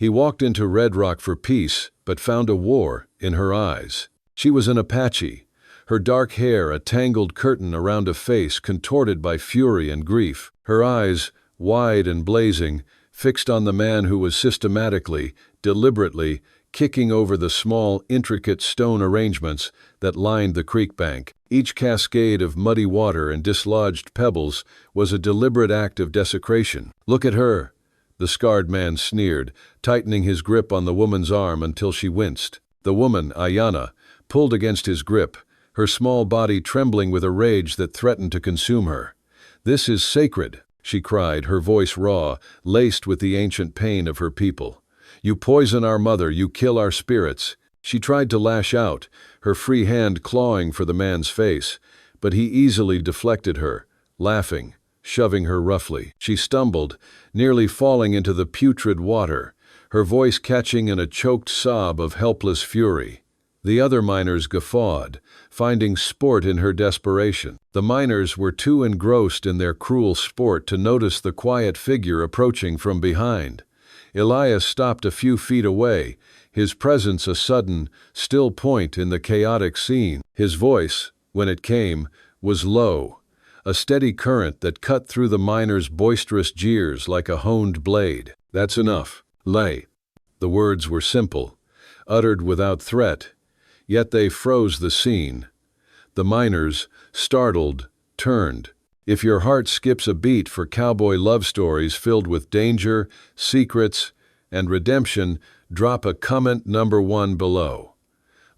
He walked into Red Rock for peace, but found a war in her eyes. She was an Apache, her dark hair a tangled curtain around a face contorted by fury and grief. Her eyes, wide and blazing, fixed on the man who was systematically, deliberately, kicking over the small, intricate stone arrangements that lined the creek bank. Each cascade of muddy water and dislodged pebbles was a deliberate act of desecration. "Look at her," the scarred man sneered, tightening his grip on the woman's arm until she winced. The woman, Ayanna, pulled against his grip, her small body trembling with a rage that threatened to consume her. "This is sacred," she cried, her voice raw, laced with the ancient pain of her people. "You poison our mother, you kill our spirits." She tried to lash out, her free hand clawing for the man's face, but he easily deflected her, laughing, shoving her roughly. She stumbled, nearly falling into the putrid water, her voice catching in a choked sob of helpless fury. The other miners guffawed, finding sport in her desperation. The miners were too engrossed in their cruel sport to notice the quiet figure approaching from behind. Elias stopped a few feet away, his presence a sudden, still point in the chaotic scene. His voice, when it came, was low, a steady current that cut through the miners' boisterous jeers like a honed blade. "That's enough. Lay." The words were simple, uttered without threat, yet they froze the scene. The miners, startled, turned. If your heart skips a beat for cowboy love stories filled with danger, secrets, and redemption, drop a comment #1 below.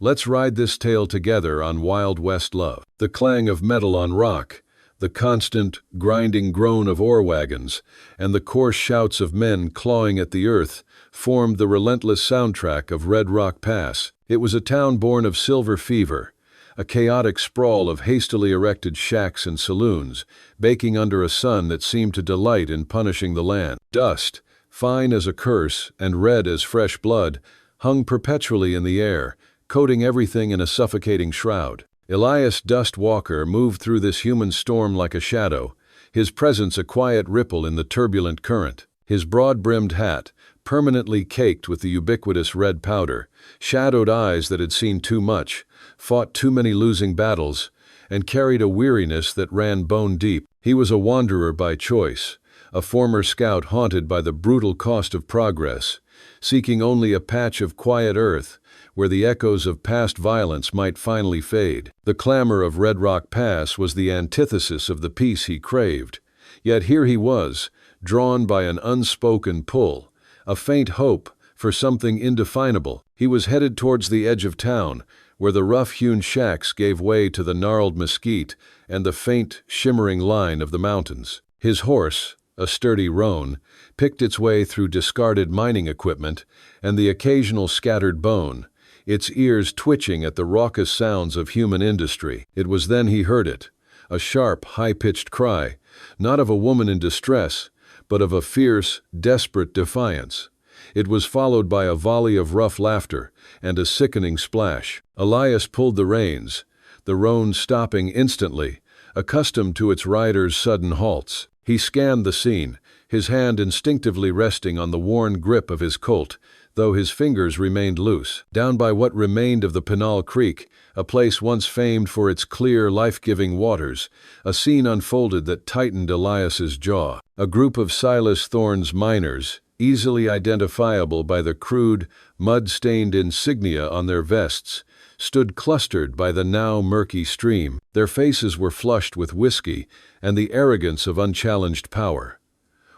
Let's ride this tale together on Wild West Love. The clang of metal on rock, the constant, grinding groan of ore wagons, and the coarse shouts of men clawing at the earth formed the relentless soundtrack of Red Rock Pass. It was a town born of silver fever, a chaotic sprawl of hastily erected shacks and saloons, baking under a sun that seemed to delight in punishing the land. Dust, fine as a curse and red as fresh blood, hung perpetually in the air, coating everything in a suffocating shroud. Elias Dust Walker moved through this human storm like a shadow, his presence a quiet ripple in the turbulent current. His broad-brimmed hat, permanently caked with the ubiquitous red powder, shadowed eyes that had seen too much, fought too many losing battles, and carried a weariness that ran bone-deep. He was a wanderer by choice, a former scout haunted by the brutal cost of progress, seeking only a patch of quiet earth where the echoes of past violence might finally fade. The clamor of Red Rock Pass was the antithesis of the peace he craved, yet here he was, drawn by an unspoken pull, a faint hope for something indefinable. He was headed towards the edge of town, where the rough-hewn shacks gave way to the gnarled mesquite and the faint, shimmering line of the mountains. His horse, a sturdy roan, picked its way through discarded mining equipment and the occasional scattered bone, its ears twitching at the raucous sounds of human industry. It was then he heard it, a sharp, high-pitched cry, not of a woman in distress, but of a fierce, desperate defiance. It was followed by a volley of rough laughter and a sickening splash. Elias pulled the reins, the roan stopping instantly, accustomed to its rider's sudden halts. He scanned the scene, his hand instinctively resting on the worn grip of his Colt, though his fingers remained loose. Down by what remained of the Pinal Creek, a place once famed for its clear, life-giving waters, a scene unfolded that tightened Elias's jaw. A group of Silas Thorne's miners, easily identifiable by the crude, mud-stained insignia on their vests, stood clustered by the now murky stream. Their faces were flushed with whiskey and the arrogance of unchallenged power.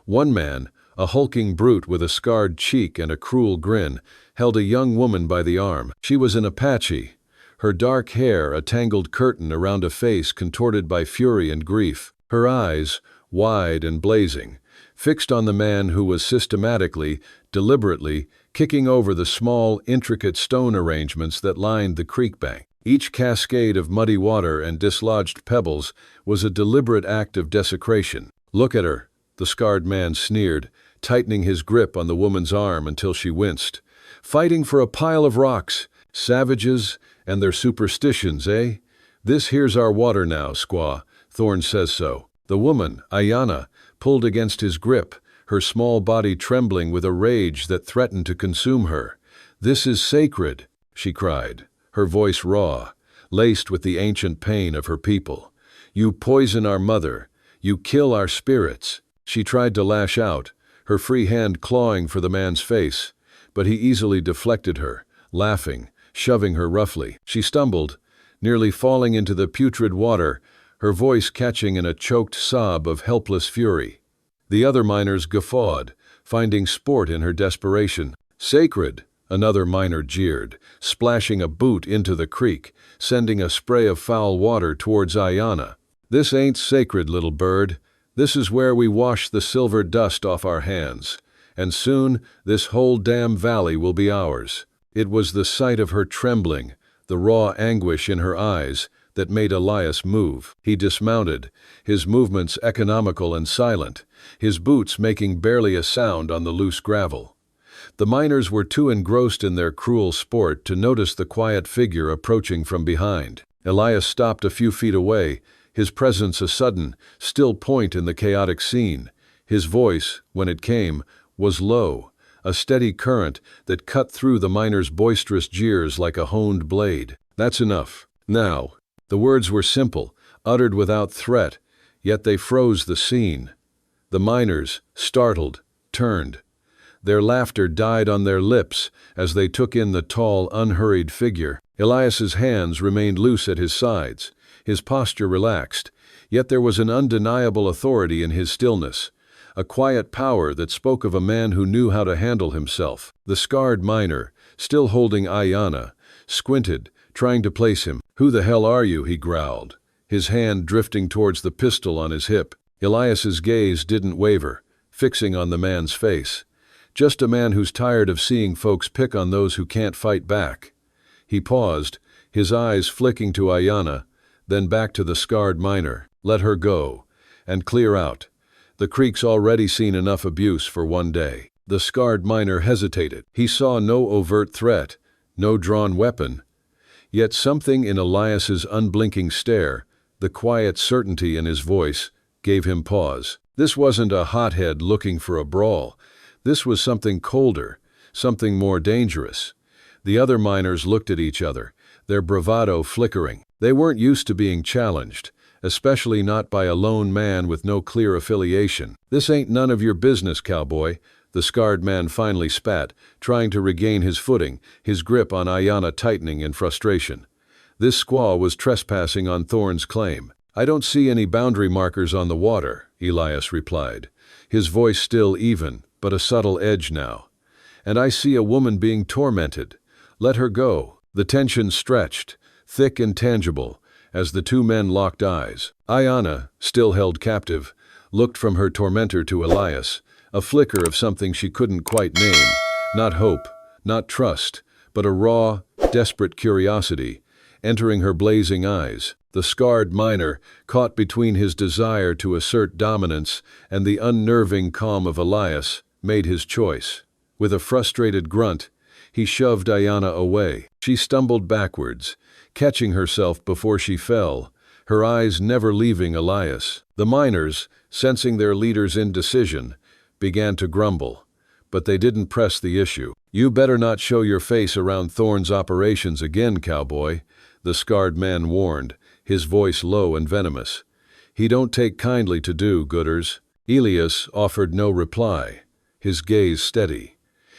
One man, a hulking brute with a scarred cheek and a cruel grin, held a young woman by the arm. She was an Apache, her dark hair a tangled curtain around a face contorted by fury and grief. Her eyes, wide and blazing, fixed on the man who was systematically, deliberately, kicking over the small, intricate stone arrangements that lined the creek bank. Each cascade of muddy water and dislodged pebbles was a deliberate act of desecration. "Look at her," the scarred man sneered, tightening his grip on the woman's arm until she winced. "Fighting for a pile of rocks. Savages and their superstitions, eh? This here's our water now, squaw. Thorne says so." The woman, Ayanna, pulled against his grip, her small body trembling with a rage that threatened to consume her. "This is sacred," she cried, her voice raw, laced with the ancient pain of her people. "You poison our mother. You kill our spirits." She tried to lash out, her free hand clawing for the man's face, but he easily deflected her, laughing, shoving her roughly. She stumbled, nearly falling into the putrid water, her voice catching in a choked sob of helpless fury. The other miners guffawed, finding sport in her desperation. "Sacred," another miner jeered, splashing a boot into the creek, sending a spray of foul water towards Ayanna. "This ain't sacred, little bird. This is where we wash the silver dust off our hands, and soon this whole damn valley will be ours." It was the sight of her trembling, the raw anguish in her eyes, that made Elias move. He dismounted, his movements economical and silent, his boots making barely a sound on the loose gravel. The miners were too engrossed in their cruel sport to notice the quiet figure approaching from behind. Elias stopped a few feet away, his presence a sudden, still point in the chaotic scene. His voice, when it came, was low, a steady current that cut through the miners' boisterous jeers like a honed blade. "That's enough. Now." The words were simple, uttered without threat, yet they froze the scene. The miners, startled, turned. Their laughter died on their lips as they took in the tall, unhurried figure. Elias's hands remained loose at his sides, his posture relaxed, yet there was an undeniable authority in his stillness, a quiet power that spoke of a man who knew how to handle himself. The scarred miner, still holding Ayanna, squinted, trying to place him. "Who the hell are you?" he growled, his hand drifting towards the pistol on his hip. Elias's gaze didn't waver, fixing on the man's face. "Just a man who's tired of seeing folks pick on those who can't fight back." He paused, his eyes flicking to Ayanna, then back to the scarred miner. "Let her go, and clear out. The creek's already seen enough abuse for one day." The scarred miner hesitated. He saw no overt threat, no drawn weapon. Yet something in Elias's unblinking stare, the quiet certainty in his voice, gave him pause. This wasn't a hothead looking for a brawl. This was something colder, something more dangerous. The other miners looked at each other, their bravado flickering. They weren't used to being challenged, especially not by a lone man with no clear affiliation. "This ain't none of your business, cowboy," the scarred man finally spat, trying to regain his footing, his grip on Ayanna tightening in frustration. This squaw was trespassing on Thorne's claim. "I don't see any boundary markers on the water," Elias replied, his voice still even, but a subtle edge now. "And I see a woman being tormented. Let her go." The tension stretched, thick and tangible, as the two men locked eyes. Ayanna, still held captive, looked from her tormentor to Elias, a flicker of something she couldn't quite name. Not hope, not trust, but a raw, desperate curiosity, entering her blazing eyes. The scarred miner, caught between his desire to assert dominance and the unnerving calm of Elias, made his choice. With a frustrated grunt, he shoved Ayanna away. She stumbled backwards, catching herself before she fell, her eyes never leaving Elias. The miners, sensing their leader's indecision, began to grumble, but they didn't press the issue. "You better not show your face around Thorne's operations again, cowboy," the scarred man warned, his voice low and venomous. "He don't take kindly to do-gooders." Elias offered no reply, his gaze steady.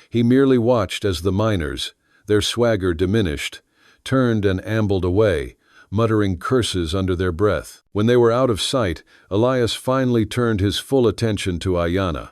He merely watched as the miners, their swagger diminished, turned and ambled away, muttering curses under their breath. When they were out of sight, Elias finally turned his full attention to Ayanna.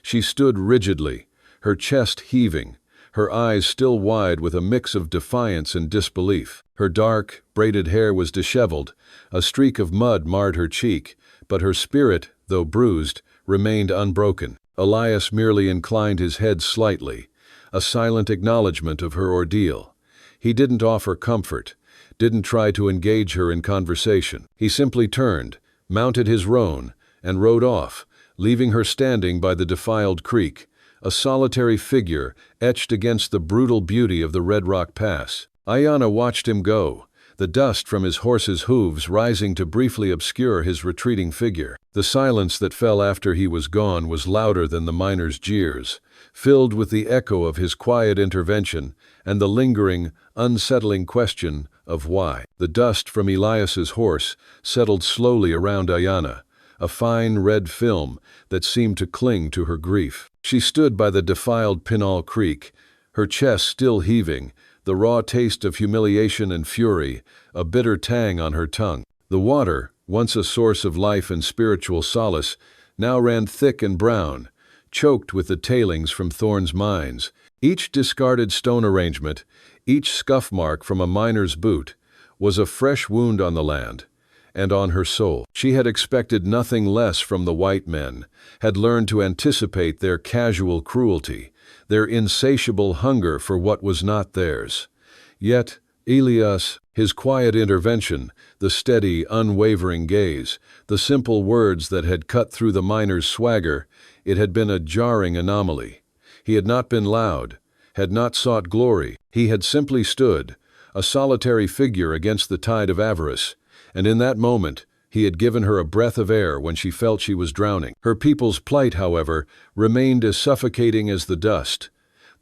She stood rigidly, her chest heaving, her eyes still wide with a mix of defiance and disbelief. Her dark, braided hair was disheveled, a streak of mud marred her cheek, but her spirit, though bruised, remained unbroken. Elias merely inclined his head slightly, a silent acknowledgement of her ordeal. He didn't offer comfort, didn't try to engage her in conversation. He simply turned, mounted his roan, and rode off, leaving her standing by the defiled creek, a solitary figure etched against the brutal beauty of the Red Rock Pass. Ayanna watched him go, the dust from his horse's hooves rising to briefly obscure his retreating figure. The silence that fell after he was gone was louder than the miners' jeers, filled with the echo of his quiet intervention and the lingering, unsettling question of why. The dust from Elias's horse settled slowly around Ayanna, a fine red film that seemed to cling to her grief. She stood by the defiled Pinal Creek, her chest still heaving, the raw taste of humiliation and fury, a bitter tang on her tongue. The water, once a source of life and spiritual solace, now ran thick and brown, choked with the tailings from Thorn's mines. Each discarded stone arrangement, each scuff mark from a miner's boot, was a fresh wound on the land and on her soul. She had expected nothing less from the white men, had learned to anticipate their casual cruelty, their insatiable hunger for what was not theirs. Yet, Elias, his quiet intervention, the steady, unwavering gaze, the simple words that had cut through the miner's swagger, it had been a jarring anomaly. He had not been loud, had not sought glory. He had simply stood, a solitary figure against the tide of avarice, and in that moment, he had given her a breath of air when she felt she was drowning. Her people's plight, however, remained as suffocating as the dust.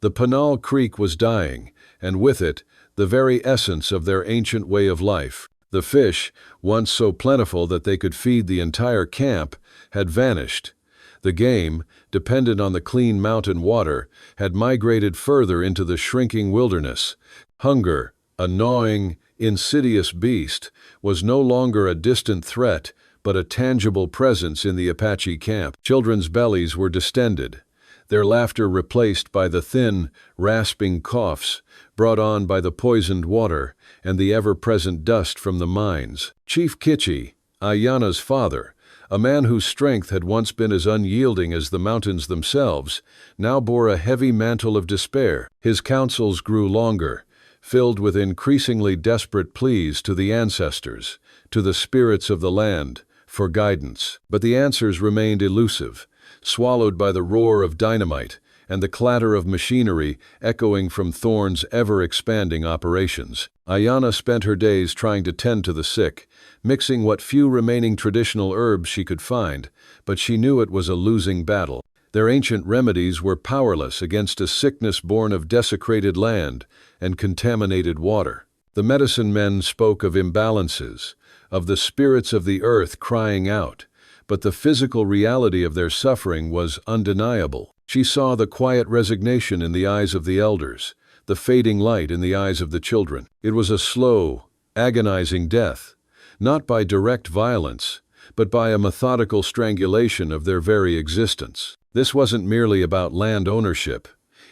The Pinal Creek was dying, and with it, the very essence of their ancient way of life. The fish, once so plentiful that they could feed the entire camp, had vanished. The game, dependent on the clean mountain water, had migrated further into the shrinking wilderness. Hunger, a gnawing, insidious beast, was no longer a distant threat, but a tangible presence in the Apache camp. Children's bellies were distended, their laughter replaced by the thin, rasping coughs brought on by the poisoned water and the ever-present dust from the mines. Chief Kitchi, Ayanna's father, a man whose strength had once been as unyielding as the mountains themselves, now bore a heavy mantle of despair. His counsels grew longer, filled with increasingly desperate pleas to the ancestors, to the spirits of the land, for guidance. But the answers remained elusive, swallowed by the roar of dynamite and the clatter of machinery echoing from Thorn's ever-expanding operations. Ayanna spent her days trying to tend to the sick, mixing what few remaining traditional herbs she could find, but she knew it was a losing battle. Their ancient remedies were powerless against a sickness born of desecrated land and contaminated water. The medicine men spoke of imbalances, of the spirits of the earth crying out, but the physical reality of their suffering was undeniable. She saw the quiet resignation in the eyes of the elders, the fading light in the eyes of the children. It was a slow, agonizing death, not by direct violence, but by a methodical strangulation of their very existence. This wasn't merely about land ownership.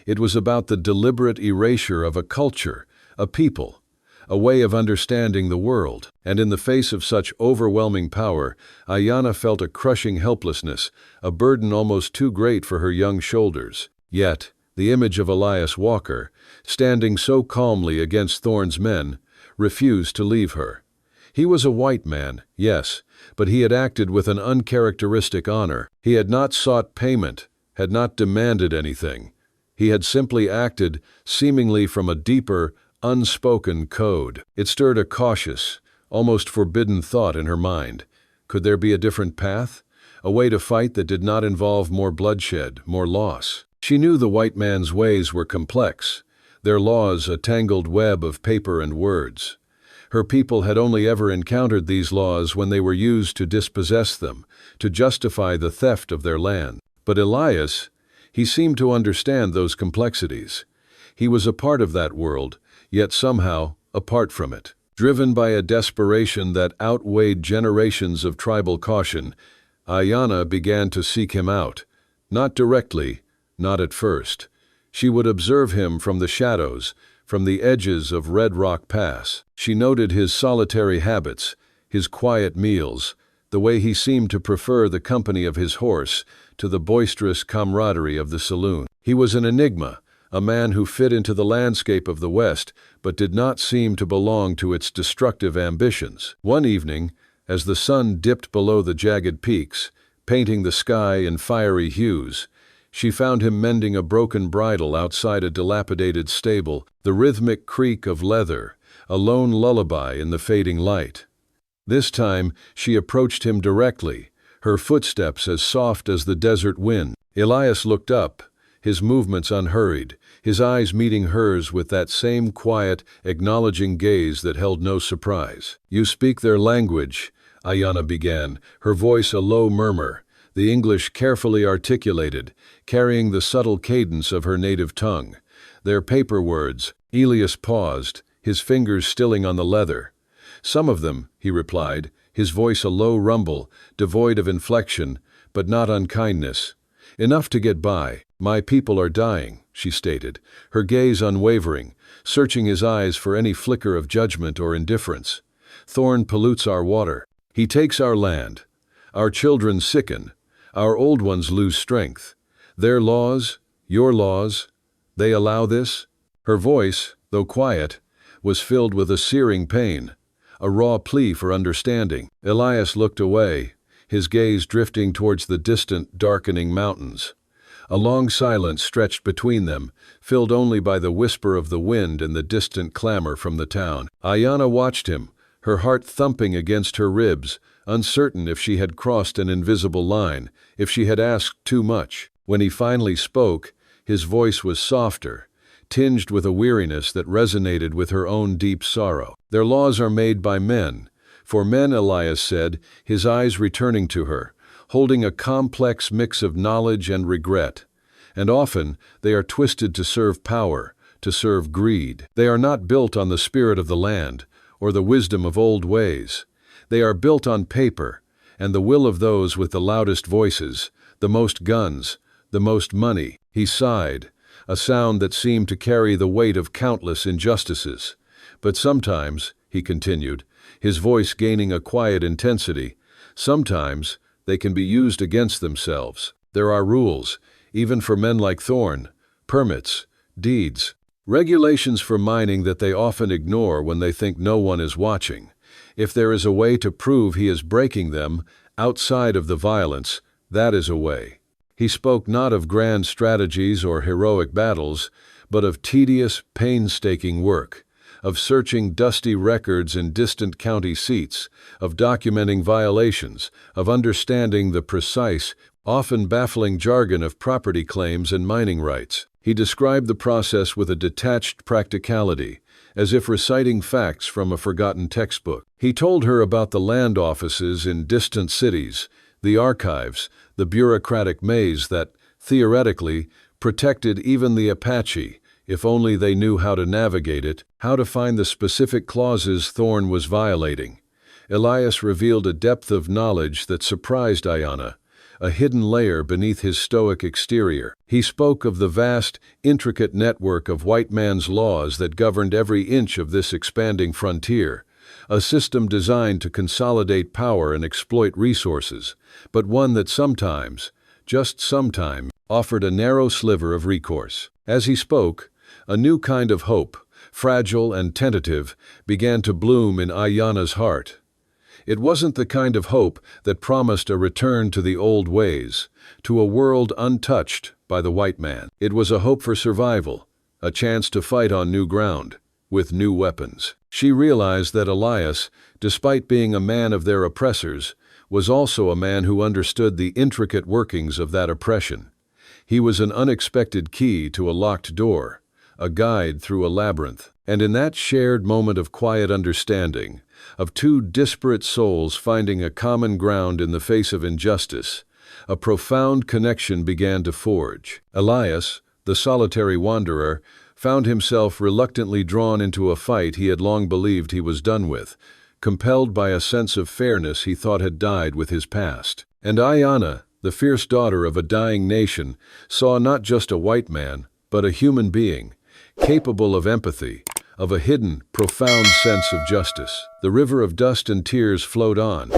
It was about the deliberate erasure of a culture, a people, a way of understanding the world. And in the face of such overwhelming power, Ayanna felt a crushing helplessness, a burden almost too great for her young shoulders. Yet, the image of Elias Walker, standing so calmly against Thorn's men, refused to leave her. He was a white man, yes, but he had acted with an uncharacteristic honor. He had not sought payment, had not demanded anything. He had simply acted, seemingly from a deeper, unspoken code. It stirred a cautious, almost forbidden thought in her mind. Could there be a different path? A way to fight that did not involve more bloodshed, more loss? She knew the white man's ways were complex, their laws a tangled web of paper and words. Her people had only ever encountered these laws when they were used to dispossess them, to justify the theft of their land. But Elias, he seemed to understand those complexities. He was a part of that world, yet somehow apart from it. Driven by a desperation that outweighed generations of tribal caution, Ayanna began to seek him out. Not directly, not at first. She would observe him from the shadows, from the edges of Red Rock Pass. She noted his solitary habits, his quiet meals, the way he seemed to prefer the company of his horse to the boisterous camaraderie of the saloon. He was an enigma, a man who fit into the landscape of the West, but did not seem to belong to its destructive ambitions. One evening, as the sun dipped below the jagged peaks, painting the sky in fiery hues, she found him mending a broken bridle outside a dilapidated stable. The rhythmic creak of leather, a lone lullaby in the fading light. This time, she approached him directly, her footsteps as soft as the desert wind. Elias looked up, his movements unhurried, his eyes meeting hers with that same quiet, acknowledging gaze that held no surprise. "You speak their language," Ayanna began, her voice a low murmur, the English carefully articulated, carrying the subtle cadence of her native tongue. "Their paper words." Elias paused, his fingers stilling on the leather. "Some of them," he replied, his voice a low rumble, devoid of inflection, but not unkindness. "Enough to get by. My people are dying," she stated, her gaze unwavering, searching his eyes for any flicker of judgment or indifference. "Thorn pollutes our water. He takes our land. Our children sicken. Our old ones lose strength. Their laws, your laws, they allow this?" Her voice, though quiet, was filled with a searing pain, a raw plea for understanding. Elias looked away, his gaze drifting towards the distant, darkening mountains. A long silence stretched between them, filled only by the whisper of the wind and the distant clamor from the town. Ayanna watched him, her heart thumping against her ribs, uncertain if she had crossed an invisible line, if she had asked too much. When he finally spoke, his voice was softer, tinged with a weariness that resonated with her own deep sorrow. "Their laws are made by men. For men," Elias said, his eyes returning to her, holding a complex mix of knowledge and regret. "And often they are twisted to serve power, to serve greed. They are not built on the spirit of the land, or the wisdom of old ways. They are built on paper, and the will of those with the loudest voices, the most guns, the most money." He sighed, a sound that seemed to carry the weight of countless injustices. "But sometimes," he continued, his voice gaining a quiet intensity, "sometimes they can be used against themselves. There are rules, even for men like Thorn, permits, deeds, regulations for mining that they often ignore when they think no one is watching. If there is a way to prove he is breaking them, outside of the violence, that is a way." He spoke not of grand strategies or heroic battles, but of tedious, painstaking work, of searching dusty records in distant county seats, of documenting violations, of understanding the precise, often baffling jargon of property claims and mining rights. He described the process with a detached practicality, as if reciting facts from a forgotten textbook. He told her about the land offices in distant cities, the archives, the bureaucratic maze that, theoretically, protected even the Apache, if only they knew how to navigate it, how to find the specific clauses Thorn was violating. Elias revealed a depth of knowledge that surprised Ayanna, a hidden layer beneath his stoic exterior. He spoke of the vast, intricate network of white man's laws that governed every inch of this expanding frontier, a system designed to consolidate power and exploit resources, but one that sometimes, just sometime, offered a narrow sliver of recourse. As he spoke, a new kind of hope, fragile and tentative, began to bloom in Ayanna's heart. It wasn't the kind of hope that promised a return to the old ways, to a world untouched by the white man. It was a hope for survival, a chance to fight on new ground, with new weapons. She realized that Elias, despite being a man of their oppressors, was also a man who understood the intricate workings of that oppression. He was an unexpected key to a locked door, a guide through a labyrinth. And in that shared moment of quiet understanding, of two disparate souls finding a common ground in the face of injustice, a profound connection began to forge. Elias, the solitary wanderer, found himself reluctantly drawn into a fight he had long believed he was done with, compelled by a sense of fairness he thought had died with his past. And Ayanna, the fierce daughter of a dying nation, saw not just a white man, but a human being, capable of empathy, of a hidden, profound sense of justice. The river of dust and tears flowed on,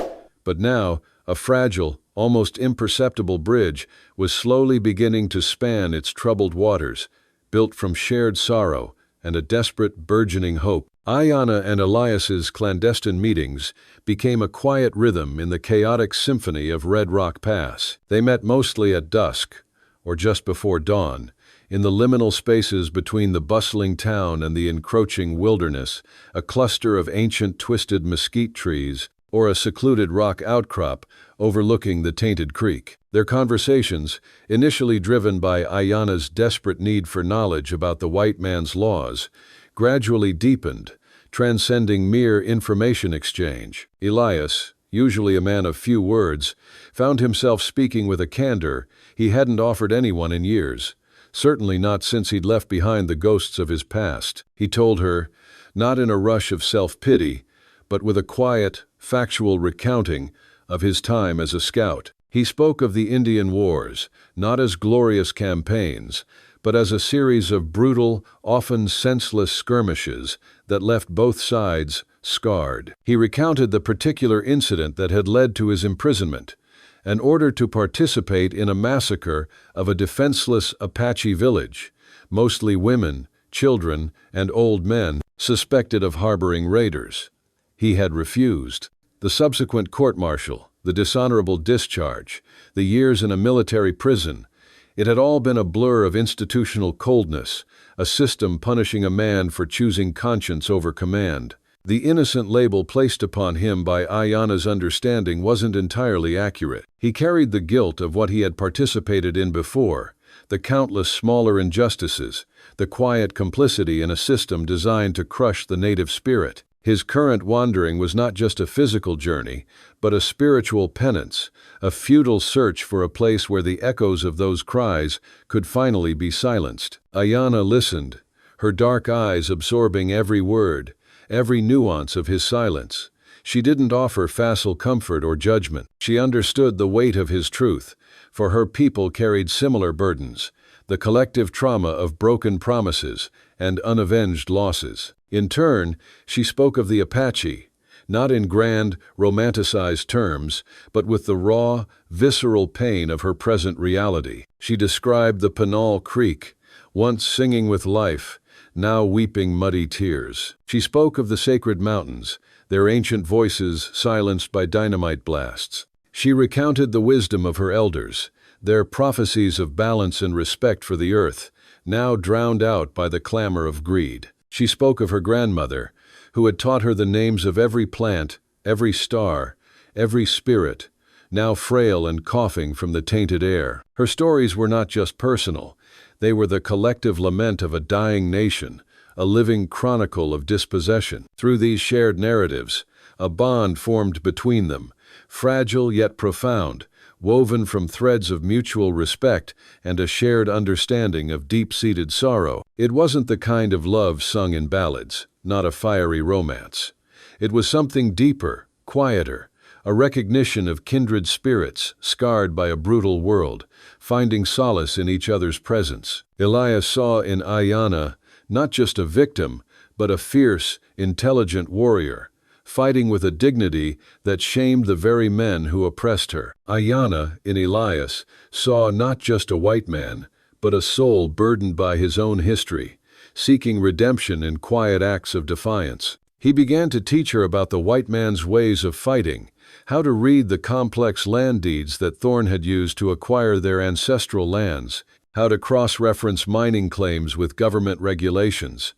but now a fragile, almost imperceptible bridge was slowly beginning to span its troubled waters, built from shared sorrow and a desperate, burgeoning hope. Ayanna and Elias's clandestine meetings became a quiet rhythm in the chaotic symphony of Red Rock Pass. They met mostly at dusk, or just before dawn, In the liminal spaces between the bustling town and the encroaching wilderness, a cluster of ancient twisted mesquite trees, or a secluded rock outcrop overlooking the tainted creek. Their conversations, initially driven by Ayanna's desperate need for knowledge about the white man's laws, gradually deepened, transcending mere information exchange. Elias, usually a man of few words, found himself speaking with a candor he hadn't offered anyone in years, certainly not since he'd left behind the ghosts of his past. He told her, not in a rush of self-pity, but with a quiet, factual recounting of his time as a scout. He spoke of the Indian Wars, not as glorious campaigns, but as a series of brutal, often senseless skirmishes that left both sides scarred. He recounted the particular incident that had led to his imprisonment, an order to participate in a massacre of a defenseless Apache village, mostly women, children, and old men suspected of harboring raiders. He had refused. The subsequent court-martial, the dishonorable discharge, the years in a military prison, it had all been a blur of institutional coldness, a system punishing a man for choosing conscience over command. The innocent label placed upon him by Ayanna's understanding wasn't entirely accurate. He carried the guilt of what he had participated in before, the countless smaller injustices, the quiet complicity in a system designed to crush the native spirit. His current wandering was not just a physical journey, but a spiritual penance, a futile search for a place where the echoes of those cries could finally be silenced. Ayanna listened, her dark eyes absorbing every word, every nuance of his silence. She didn't offer facile comfort or judgment. She understood the weight of his truth, for her people carried similar burdens, the collective trauma of broken promises and unavenged losses. In turn, she spoke of the Apache, not in grand, romanticized terms, but with the raw, visceral pain of her present reality. She described the Pinal Creek, once singing with life, now weeping muddy tears. She spoke of the sacred mountains, their ancient voices silenced by dynamite blasts. She recounted the wisdom of her elders, their prophecies of balance and respect for the earth, now drowned out by the clamor of greed. She spoke of her grandmother, who had taught her the names of every plant, every star, every spirit, now frail and coughing from the tainted air. Her stories were not just personal, they were the collective lament of a dying nation, a living chronicle of dispossession. Through these shared narratives, a bond formed between them, fragile yet profound, woven from threads of mutual respect and a shared understanding of deep-seated sorrow. It wasn't the kind of love sung in ballads, not a fiery romance. It was something deeper, quieter, a recognition of kindred spirits scarred by a brutal world, finding solace in each other's presence. Elias saw in Ayanna not just a victim, but a fierce, intelligent warrior, fighting with a dignity that shamed the very men who oppressed her. Ayanna, in Elias, saw not just a white man, but a soul burdened by his own history, seeking redemption in quiet acts of defiance. He began to teach her about the white man's ways of fighting, how to read the complex land deeds that Thorn had used to acquire their ancestral lands, how to cross-reference mining claims with government regulations,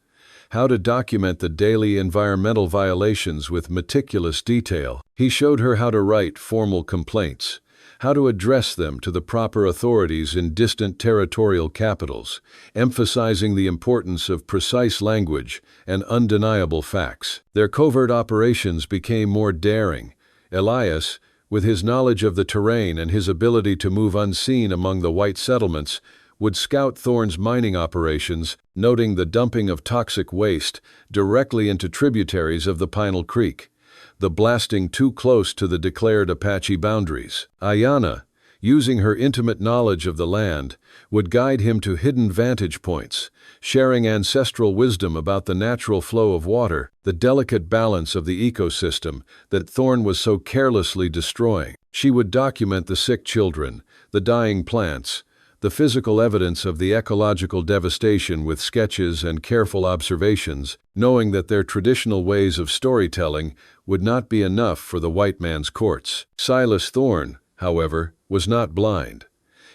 how to document the daily environmental violations with meticulous detail. He showed her how to write formal complaints, how to address them to the proper authorities in distant territorial capitals, emphasizing the importance of precise language and undeniable facts. Their covert operations became more daring. Elias, with his knowledge of the terrain and his ability to move unseen among the white settlements, would scout Thorn's mining operations, noting the dumping of toxic waste directly into tributaries of the Pinal Creek, the blasting too close to the declared Apache boundaries. Ayanna, using her intimate knowledge of the land, would guide him to hidden vantage points, sharing ancestral wisdom about the natural flow of water, the delicate balance of the ecosystem that Thorn was so carelessly destroying. She would document the sick children, the dying plants, the physical evidence of the ecological devastation with sketches and careful observations, knowing that their traditional ways of storytelling would not be enough for the white man's courts. Silas Thorn, however, was not blind.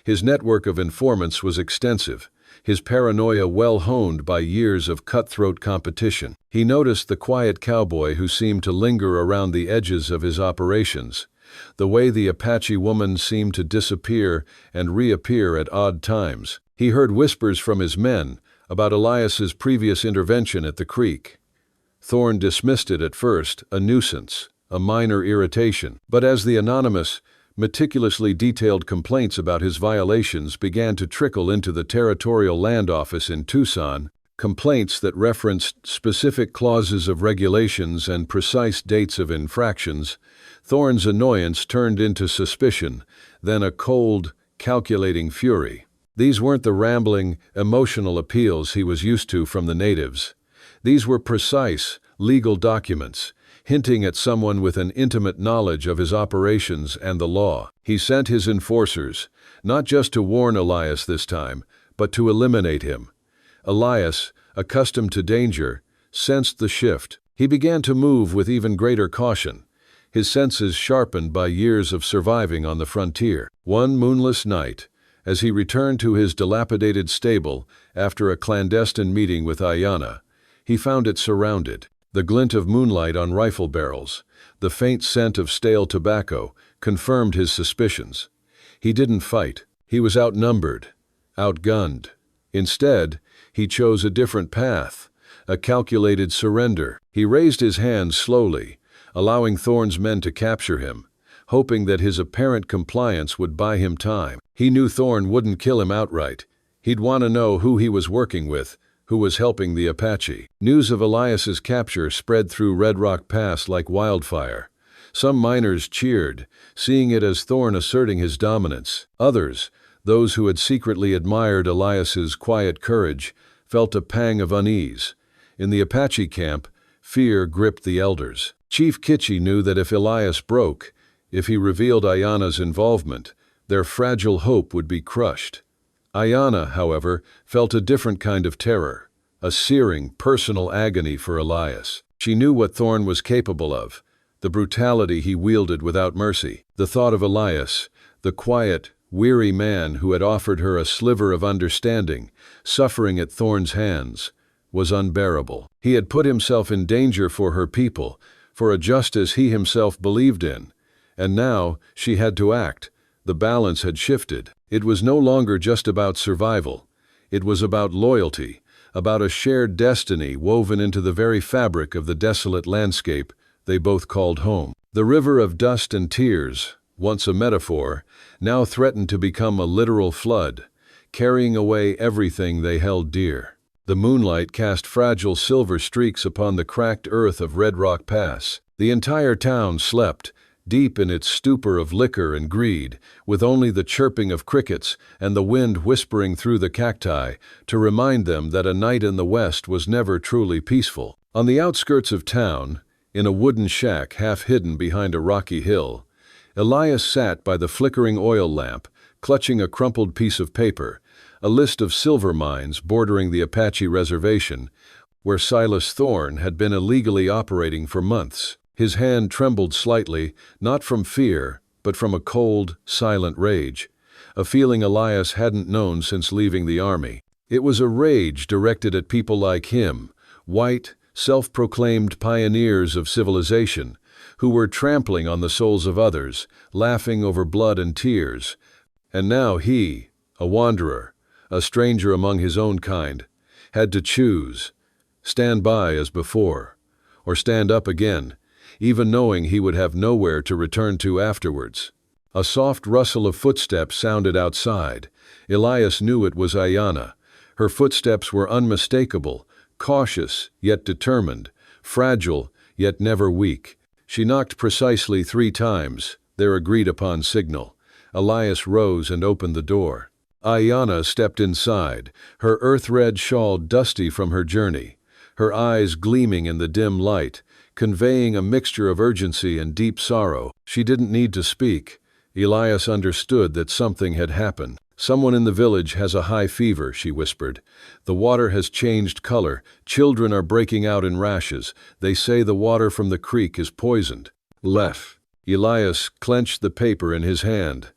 His network of informants was extensive, his paranoia well honed by years of cutthroat competition. He noticed the quiet cowboy who seemed to linger around the edges of his operations, the way the Apache woman seemed to disappear and reappear at odd times. He heard whispers from his men about Elias's previous intervention at the creek. Thorne dismissed it at first, a nuisance, a minor irritation. But as the anonymous, meticulously detailed complaints about his violations began to trickle into the Territorial Land Office in Tucson, complaints that referenced specific clauses of regulations and precise dates of infractions, Thorne's annoyance turned into suspicion, then a cold, calculating fury. These weren't the rambling, emotional appeals he was used to from the natives. These were precise, legal documents, hinting at someone with an intimate knowledge of his operations and the law. He sent his enforcers, not just to warn Elias this time, but to eliminate him. Elias, accustomed to danger, sensed the shift. He began to move with even greater caution, his senses sharpened by years of surviving on the frontier. One moonless night, as he returned to his dilapidated stable after a clandestine meeting with Ayanna, he found it surrounded. The glint of moonlight on rifle barrels, the faint scent of stale tobacco, confirmed his suspicions. He didn't fight. He was outnumbered, outgunned. Instead, he chose a different path, a calculated surrender. He raised his hands slowly, allowing Thorne's men to capture him, hoping that his apparent compliance would buy him time. He knew Thorne wouldn't kill him outright. He'd want to know who he was working with, who was helping the Apache. News of Elias's capture spread through Red Rock Pass like wildfire. Some miners cheered, seeing it as Thorne asserting his dominance. Others, those who had secretly admired Elias's quiet courage, felt a pang of unease. In the Apache camp, fear gripped the elders. Chief Kitchie knew that if Elias broke, if he revealed Ayanna's involvement, their fragile hope would be crushed. Ayanna, however, felt a different kind of terror, a searing, personal agony for Elias. She knew what Thorne was capable of, the brutality he wielded without mercy. The thought of Elias, the quiet, weary man who had offered her a sliver of understanding, suffering at Thorne's hands, was unbearable. He had put himself in danger for her people, for a justice he himself believed in, and now she had to act. The balance had shifted. It was no longer just about survival. It was about loyalty, about a shared destiny woven into the very fabric of the desolate landscape they both called home. The river of dust and tears, once a metaphor, now threatened to become a literal flood, carrying away everything they held dear. The moonlight cast fragile silver streaks upon the cracked earth of Red Rock Pass. The entire town slept, deep in its stupor of liquor and greed, with only the chirping of crickets and the wind whispering through the cacti to remind them that a night in the west was never truly peaceful. On the outskirts of town, in a wooden shack half hidden behind a rocky hill, Elias sat by the flickering oil lamp, clutching a crumpled piece of paper, a list of silver mines bordering the Apache reservation, where Silas Thorne had been illegally operating for months. His hand trembled slightly, not from fear, but from a cold, silent rage, a feeling Elias hadn't known since leaving the army. It was a rage directed at people like him, white, self-proclaimed pioneers of civilization, who were trampling on the souls of others, laughing over blood and tears. And now he, a wanderer, a stranger among his own kind, had to choose, stand by as before, or stand up again, even knowing he would have nowhere to return to afterwards. A soft rustle of footsteps sounded outside. Elias knew it was Ayanna. Her footsteps were unmistakable, cautious yet determined, fragile yet never weak. She knocked precisely 3 times, their agreed-upon signal. Elias rose and opened the door. Ayanna stepped inside, her earth-red shawl dusty from her journey, her eyes gleaming in the dim light, conveying a mixture of urgency and deep sorrow. She didn't need to speak. Elias understood that something had happened. "Someone in the village has a high fever," she whispered. "The water has changed color. Children are breaking out in rashes. They say the water from the creek is poisoned." Elias clenched the paper in his hand.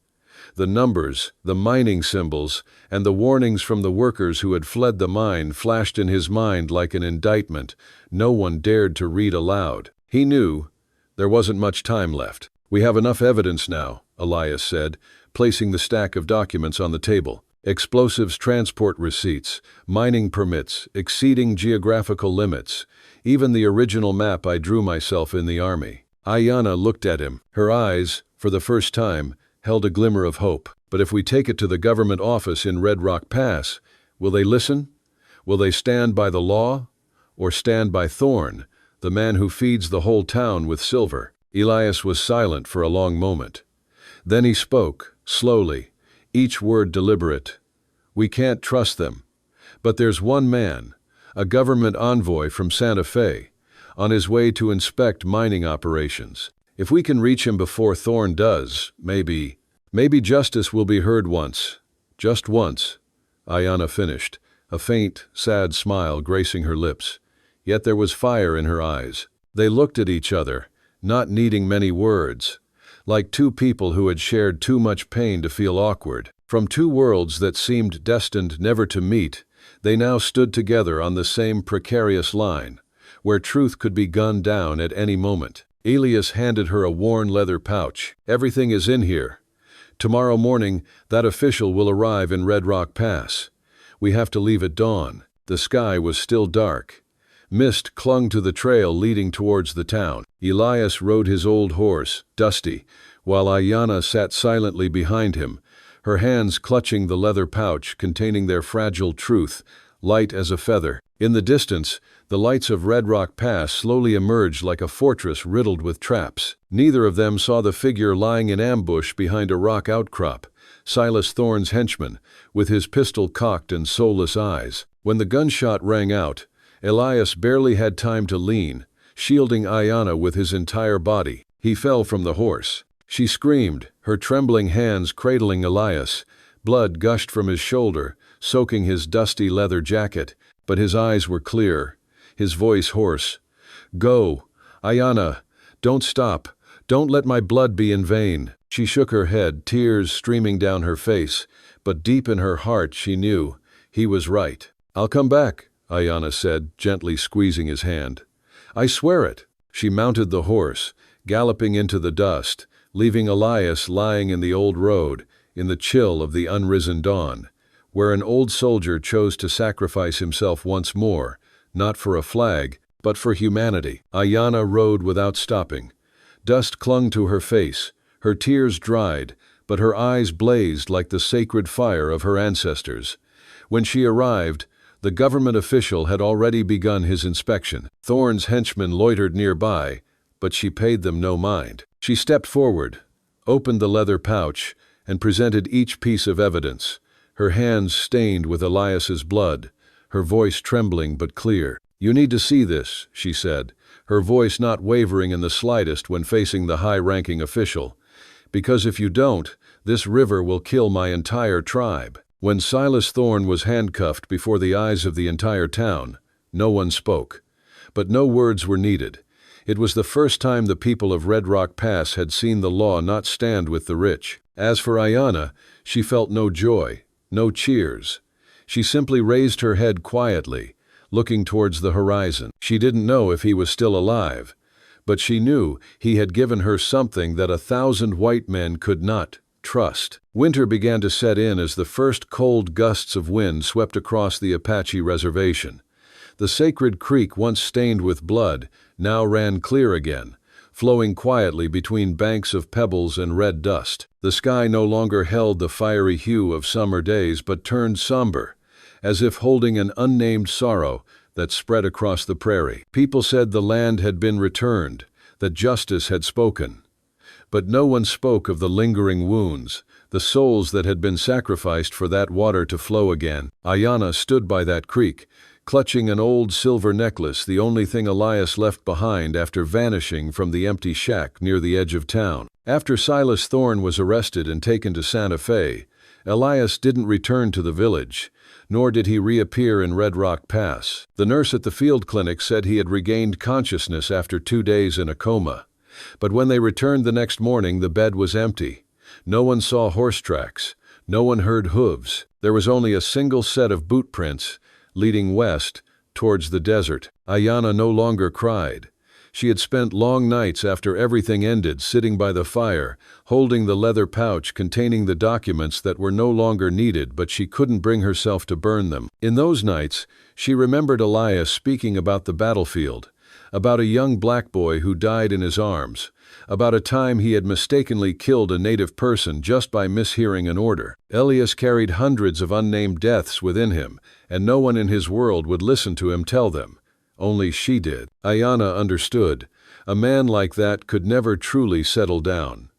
The numbers, the mining symbols, and the warnings from the workers who had fled the mine flashed in his mind like an indictment no one dared to read aloud. He knew there wasn't much time left. "We have enough evidence now," Elias said, placing the stack of documents on the table. "Explosives transport receipts, mining permits, exceeding geographical limits, even the original map I drew myself in the army." Ayanna looked at him. Her eyes, for the first time, held a glimmer of hope. "But if we take it to the government office in Red Rock Pass, will they listen? Will they stand by the law? Or stand by Thorn, the man who feeds the whole town with silver?" Elias was silent for a long moment. Then he spoke, slowly, each word deliberate. "We can't trust them. But there's one man, a government envoy from Santa Fe, on his way to inspect mining operations. If we can reach him before Thorn does, maybe justice will be heard once. Just once." Ayanna finished, a faint, sad smile gracing her lips. Yet there was fire in her eyes. They looked at each other, not needing many words, like two people who had shared too much pain to feel awkward. From two worlds that seemed destined never to meet, they now stood together on the same precarious line, where truth could be gunned down at any moment. Elias handed her a worn leather pouch. "Everything is in here. Tomorrow morning, that official will arrive in Red Rock Pass. We have to leave at dawn." The sky was still dark. Mist clung to the trail leading towards the town. Elias rode his old horse, Dusty, while Ayanna sat silently behind him, her hands clutching the leather pouch containing their fragile truth, light as a feather. In the distance, the lights of Red Rock Pass slowly emerged like a fortress riddled with traps. Neither of them saw the figure lying in ambush behind a rock outcrop, Silas Thorn's henchman, with his pistol cocked and soulless eyes. When the gunshot rang out, Elias barely had time to lean, shielding Ayanna with his entire body. He fell from the horse. She screamed, her trembling hands cradling Elias. Blood gushed from his shoulder, soaking his dusty leather jacket, but his eyes were clear, his voice hoarse. "Go, Ayanna, don't stop. Don't let my blood be in vain." She shook her head, tears streaming down her face, but deep in her heart she knew he was right. "I'll come back," Ayanna said, gently squeezing his hand. "I swear it." She mounted the horse, galloping into the dust, leaving Elias lying in the old road, in the chill of the unrisen dawn, where an old soldier chose to sacrifice himself once more, not for a flag, but for humanity. Ayanna rode without stopping. Dust clung to her face, her tears dried, but her eyes blazed like the sacred fire of her ancestors. When she arrived, the government official had already begun his inspection. Thorn's henchmen loitered nearby, but she paid them no mind. She stepped forward, opened the leather pouch, and presented each piece of evidence, her hands stained with Elias's blood, her voice trembling but clear. "You need to see this," she said, her voice not wavering in the slightest when facing the high-ranking official. "Because if you don't, this river will kill my entire tribe." When Silas Thorn was handcuffed before the eyes of the entire town, no one spoke. But no words were needed. It was the first time the people of Red Rock Pass had seen the law not stand with the rich. As for Ayanna, she felt no joy, no cheers. She simply raised her head quietly, looking towards the horizon. She didn't know if he was still alive, but she knew he had given her something that 1,000 white men could not: trust. Winter began to set in as the first cold gusts of wind swept across the Apache reservation. The sacred creek, once stained with blood, now ran clear again, flowing quietly between banks of pebbles and red dust. The sky no longer held the fiery hue of summer days but turned somber, as if holding an unnamed sorrow that spread across the prairie. People said the land had been returned, that justice had spoken. But no one spoke of the lingering wounds, the souls that had been sacrificed for that water to flow again. Ayanna stood by that creek, clutching an old silver necklace, the only thing Elias left behind after vanishing from the empty shack near the edge of town. After Silas Thorn was arrested and taken to Santa Fe, Elias didn't return to the village, nor did he reappear in Red Rock Pass. The nurse at the field clinic said he had regained consciousness after 2 days in a coma. But when they returned the next morning, the bed was empty. No one saw horse tracks. No one heard hooves. There was only a single set of boot prints, leading west, towards the desert. Ayanna no longer cried. She had spent long nights after everything ended sitting by the fire, holding the leather pouch containing the documents that were no longer needed, but she couldn't bring herself to burn them. In those nights, she remembered Elias speaking about the battlefield, about a young black boy who died in his arms, about a time he had mistakenly killed a native person just by mishearing an order. Elias carried hundreds of unnamed deaths within him, and no one in his world would listen to him tell them. Only she did. Ayanna understood. A man like that could never truly settle down.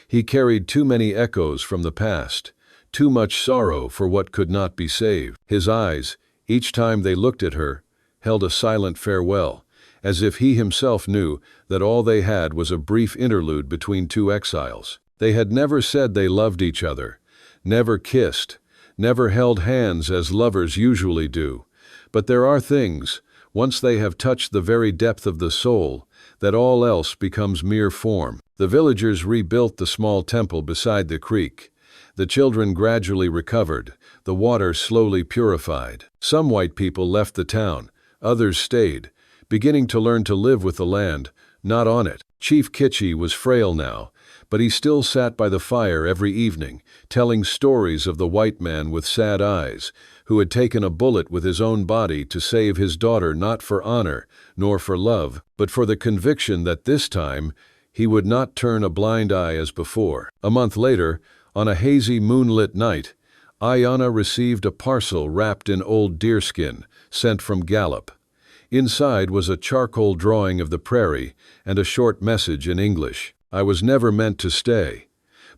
He carried too many echoes from the past, too much sorrow for what could not be saved. His eyes, each time they looked at her, held a silent farewell, as if he himself knew that all they had was a brief interlude between two exiles. They had never said they loved each other, never kissed, never held hands as lovers usually do. But there are things, once they have touched the very depth of the soul, that all else becomes mere form. The villagers rebuilt the small temple beside the creek. The children gradually recovered, the water slowly purified. Some white people left the town, others stayed, beginning to learn to live with the land, not on it. Chief Kitchi was frail now, but he still sat by the fire every evening, telling stories of the white man with sad eyes, who had taken a bullet with his own body to save his daughter not for honor, nor for love, but for the conviction that this time he would not turn a blind eye as before. A month later, on a hazy moonlit night, Ayanna received a parcel wrapped in old deerskin, sent from Gallup. Inside was a charcoal drawing of the prairie and a short message in English. I was never meant to stay,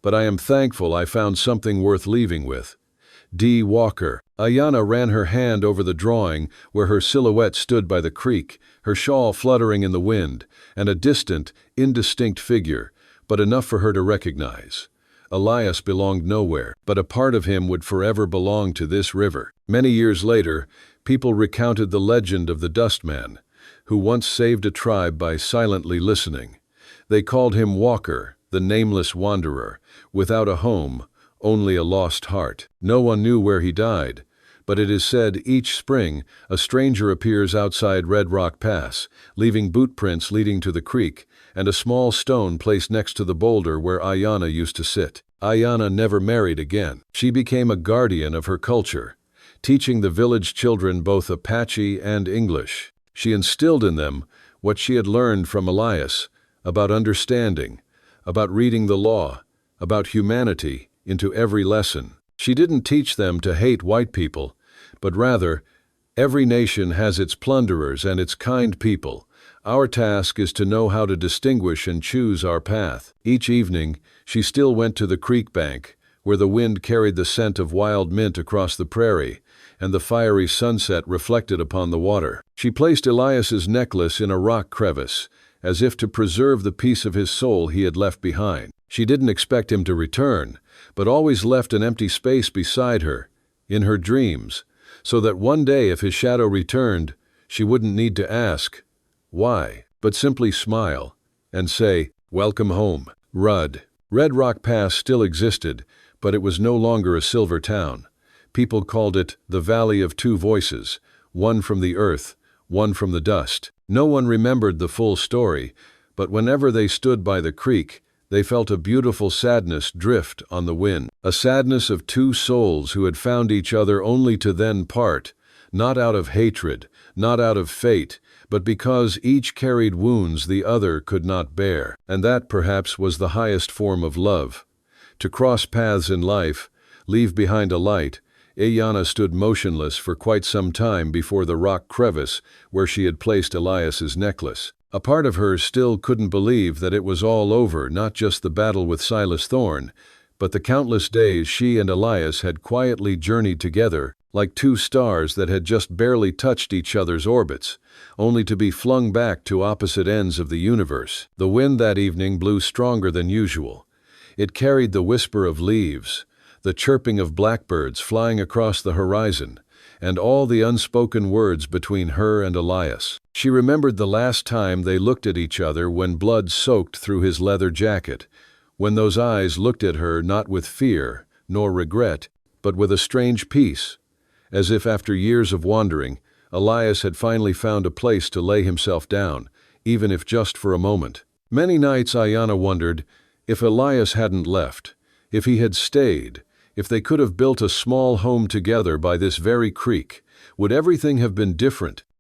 but I am thankful I found something worth leaving with. D. Walker. Ayanna ran her hand over the drawing where her silhouette stood by the creek, her shawl fluttering in the wind, and a distant, indistinct figure, but enough for her to recognize. Elias belonged nowhere, but a part of him would forever belong to this river. Many years later, people recounted the legend of the Dustman, who once saved a tribe by silently listening. They called him Walker, the nameless wanderer, without a home, only a lost heart. No one knew where he died, but it is said each spring a stranger appears outside Red Rock Pass, leaving boot prints leading to the creek, and a small stone placed next to the boulder where Ayanna used to sit. Ayanna never married again. She became a guardian of her culture, teaching the village children both Apache and English. She instilled in them what she had learned from Elias, about understanding, about reading the law, about humanity, into every lesson. She didn't teach them to hate white people, but rather, every nation has its plunderers and its kind people. Our task is to know how to distinguish and choose our path. Each evening, she still went to the creek bank, where the wind carried the scent of wild mint across the prairie, and the fiery sunset reflected upon the water. She placed Elias's necklace in a rock crevice, as if to preserve the piece of his soul he had left behind. She didn't expect him to return, but always left an empty space beside her, in her dreams, so that one day if his shadow returned, she wouldn't need to ask, why, but simply smile, and say, welcome home. Red Rock Pass still existed, but it was no longer a silver town. People called it the Valley of Two Voices, one from the earth, one from the dust. No one remembered the full story, but whenever they stood by the creek, they felt a beautiful sadness drift on the wind, a sadness of two souls who had found each other only to then part, not out of hatred, not out of fate, but because each carried wounds the other could not bear. And that perhaps was the highest form of love. To cross paths in life, leave behind a light, Ayanna stood motionless for quite some time before the rock crevice where she had placed Elias's necklace. A part of her still couldn't believe that it was all over, not just the battle with Silas Thorne, but the countless days she and Elias had quietly journeyed together, like two stars that had just barely touched each other's orbits, only to be flung back to opposite ends of the universe. The wind that evening blew stronger than usual. It carried the whisper of leaves, the chirping of blackbirds flying across the horizon, and all the unspoken words between her and Elias. She remembered the last time they looked at each other when blood soaked through his leather jacket, when those eyes looked at her not with fear nor regret, but with a strange peace, as if after years of wandering, Elias had finally found a place to lay himself down, even if just for a moment. Many nights Ayanna wondered if Elias hadn't left, if he had stayed, if they could have built a small home together by this very creek, would everything have been different?